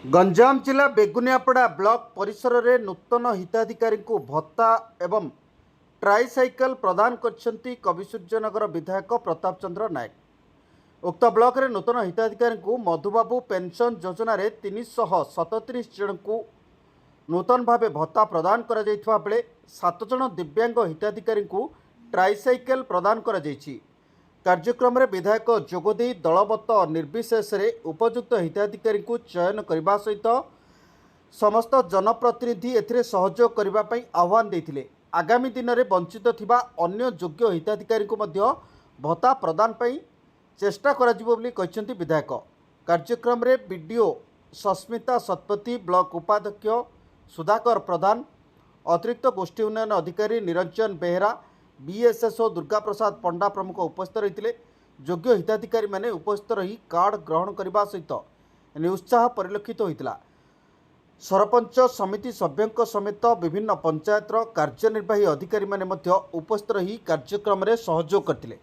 गंजाम जिला बेगुनियापड़ा ब्लॉक परिसर में नूतन हिताधिकारी को भत्ता एवं ट्राइसाइकल प्रदान करछंती कविसूर्यनगर विधायक प्रताप चंद्र नायक। उक्त ब्लॉक रे नूतन हिताधिकारी को मधुबाबू पेंशन योजना रे 337 जन को नूतन भाव भत्ता प्रदान करा जायथिबा बेले 7 जन दिव्यांग हिताधिकारी को ट्राइसाइकल प्रदान करा जायछि। कार्यक्रम में विधायक जोगदे दलबत निर्विशेष उपयुक्त हिताधिकारी को चयन करने सहित समस्त जनप्रतिनिधि एथिरे सहयोग करने आह्वान देते। आगामी दिन में वंचित थिबा अन्य योग्य हिताधिकारी को मध्य भत्ता प्रदान पई चेष्टा कराजिबो बोली कहिसेंती विधायक। कार्यक्रम में बीडीओ सस्मिता शतपथी, ब्लॉक उपाध्यक्ष सुधाकर प्रधान, अतिरिक्त गोष्ठी उन्नयन अधिकारी निरंजन बेहेरा, बीएसएसओ दुर्गा प्रसाद पंडा प्रमुख उपस्थित रही। योग्य हिताधिकारी माने उपस्थित रही कार्ड ग्रहण करने सहित उत्साह परिलक्षित होता। सरपंच समिति सभ्यों समेत विभिन्न पंचायतर कार्यनिर्वाही अधिकारी माने उपस्थित रही कार्यक्रम में सहयोग करते।